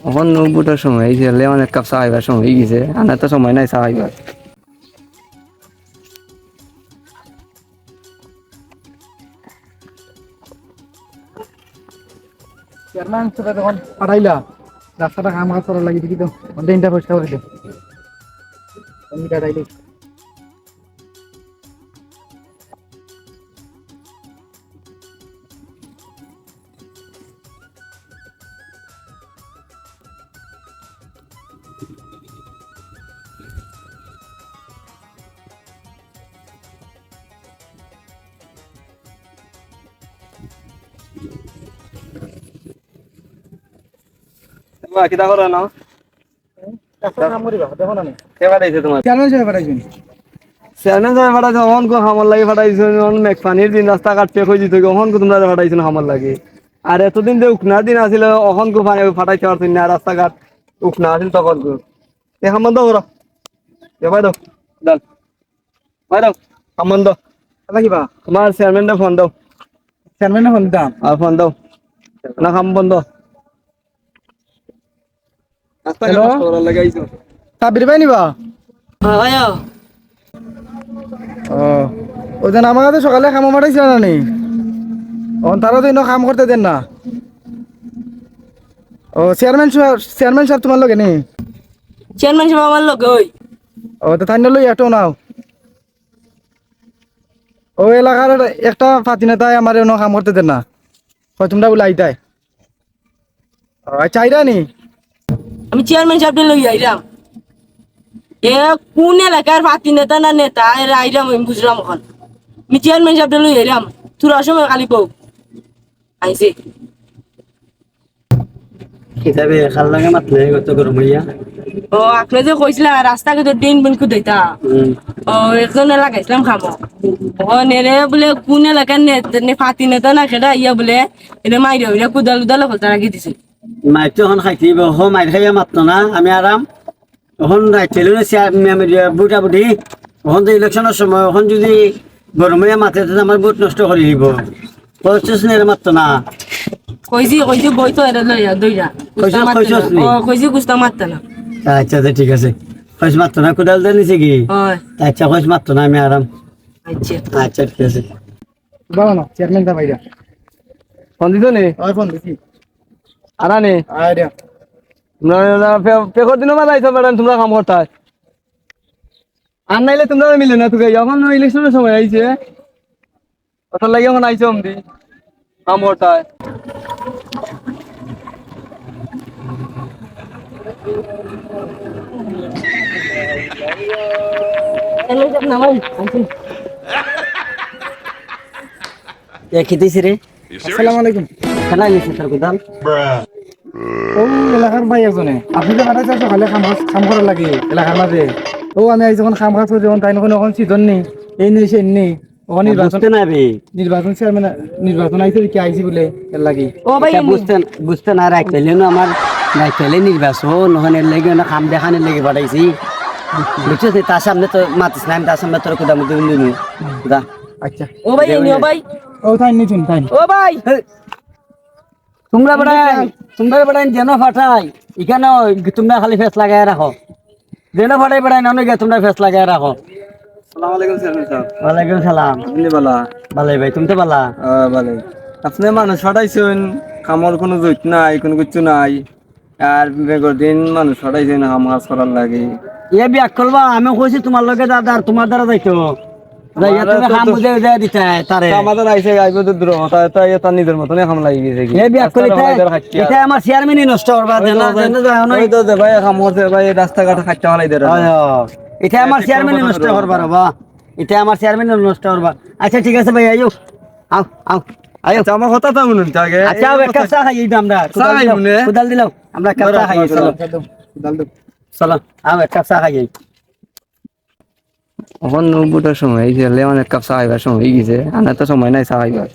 এখন বুটার সময় এই যে অনেক কাপ চা খাইবার সময় হয়ে গেছে, আনার তো সময় নাই চা খাইবার। চেয়ারম্যান সাথে যখন পাঠাইলা রাস্তাটা কাম কাজ করার লাগি দেখি তো ড্রেনটা পরিষ্কার করে দে আমি কাটাইলি কিতা করে না রাস্তা কাম করিবা দেখো না কে পাঠাইছে তোমার? চেয়ারম্যান সাহেব পাঠাইছেন চেয়ারম্যান সাহেব পাঠাইছে, অহন কো হামার লাগে পাঠাইছে, অহন মেঘপানির দিন রাস্তা কাটতে কই দিত, অহন কো তোমরা পাঠাইছেন হামার লাগে। আর এতদিন যে উকনার দিন আছিল, অহন কো পাঠাইতে পারছেন না, রাস্তাঘাট উকনা আছিল তখন কো এ হামান দাও ওরা এ ভাই দাও ডাল ভাই দাও হামান দাও। কথা কিবা তোমার চেয়ারম্যানটা ফোন দাও। চেয়ারম্যানে ফোন দিতাম আর ফোন দাও না, কাম বন্ধ। রাস্তাঘাট হ্যালো? নষ্ট করার লাগে আইছো। সাবির ভাই নিবা ভাইয়া ও ওদের আমার কাছে সকালে কাম মাঠাইছিল না নি তারও তো কাম করতে দেন না। ও চেয়ারম্যান সাহেব তোমার লগে নি চেয়ারম্যান সাহেব আমার লোক ওই ও তো তাই লই একটাও নাও ও এলাকার একটা ফাতি নেতায় আমার এনে কাম করতে দেন না, হয় তোমরা বলে আইতাই চাইরা নি আমি চেয়ারম্যান সাহেবটা লই আইলাম। এ কোন এলাকার পাতি নেতা না নেতা এরা আইলাম আমি বুঝলাম এখন। আমি চেয়ারম্যান সাহেবটা লই আইলাম, তোরা সময় খালি বউ আইসে। কিতাবে খাল লাগে মাতলে কত গরম হইয়া। ও আপনি যে কইছিলা রাস্তা কিন্তু ড্রেন বন কুদাইতা, ও একজন লাগাইছিলাম খামো। ও নেরে বলে কোন এলাকার পাতি নেতা না সেটা ইয়া বলে এটা মাইরে হইলে কুদাল উদাল হলতা রাখি দিছে। মাইক তো এখন খাইতে হো মাইক খাইয়া মাত্র না আমি আরাম। এখন রাইতেল বুটা বুটি এখন তো ইলেকশনের সময়, এখন যদি গরম হইয়া মাতে আমার বুট নষ্ট করে দিব, মাত্র না। কইছি কইছি বই তো এরা লইয়া দইরা কইছস নি? ও কইছি গুস্তা মারতা না। আচ্ছা আচ্ছা ঠিক আছে, খোঁজ মাত্র না কোদাল দিয়ে নিছে কি? হয় আচ্ছা খোঁজ মাত্র না আমি আরাম। আচ্ছা আচ্ছা ঠিক আছে। বাবা না চেয়ারম্যান দা ভাইরা ফোন দিছ নি? ওই ফোন দিছি আরা নি আয় রে পেকর দিনও বা যাইছো ম্যাডাম, তোমরা কাম করতে আর নাইলে তোমরা মিলে না তোকে, এখন ইলেকশনের সময় আইছে ওটার লাগে এখন আইছো আমি কাম করতে। এলে যাব না ভাই আনছি। খেতেছি রে, আসসালামু আলাইকুম খেলা নিছে তোর কোদাল। ও এলাকার ভাই একজনে আপনি যে পাঠাইছেন সকালে কাম করার লাগে এলাকার মাঝে ও আমি আজ যখন কাম কাজ করি যখন তাই এখন সিজন নেই এই নেই সে নেই ওখানে বুঝতে না রে, নির্বাচন চেয়ারম্যান নির্বাচন আইছে কি আইছি বলে এর লাগি ও ভাই বুঝতে না রাখলে আমার রাখলে নির্বাচন ওখানে লেগে না কাম দেখানোর লেগে পাঠাইছি, বুঝছিস? তার সামনে তো মাতিস না, আমি তার সামনে তোর কোদাম যা। আচ্ছা ও ভাই এনি ও ভাই ও তাই নিচুন তাই ও ভাই তোমরা বেড়াই যেন ফাটাই এখানে তোমরা খালি ফেস লাগাই রাখো, যেন ফাটাই বেড়াই না তোমরা ফেস লাগাই রাখো। আসসালামু চেয়ারম্যান সাহেব। ওয়ালাইকুম সালাম। আপনি বালা? বালাই ভাই, তুমি তো বালা? বালাই। আপনি মানুষ ফাটাইছেন, কামর কোনো জৈত নাই, কোনো কিছু নাই, আর বেগর দিন মানুষ ফাটাইছেন কাম কাজ করার লাগে। এ বিয়া করবা, আমি কইছি তোমার লগে দাদা তোমার দ্বারা যাইতো যাইয়া তুমি কাম বুঝে দেয়া দিতে তারে। আমাদের আইছে আইব তো দূর হতা তাই তার নিজের মতনই কাম লাগি গেছে কি। এ বিয়া করিতে এটা আমার চেয়ারম্যানই নষ্ট করবা দেন না ওই তো ভাই কাম করতে ভাই রাস্তাঘাট খাচ্চা হলাই দে। এটা আমার চেয়ারম্যানই নষ্ট করবা বাবা, এটা আমার চেয়ারম্যানই নষ্ট করবা। আচ্ছা ঠিক আছে ভাই আইও আও আও আইও। আমার কথা তো শুনুন আগে। আচ্ছা এক কাপ চা খাই আমরা, কোদাল দিলাও আমরা এক কাপ চা খাই। চলো চলো আও এক কাপ চা খাই। এখন বুটার সময় এই যে অনেক কাপ চা খাইবার সময় হয়ে গেছে, আনার তো সময় নাই চা খাইবার।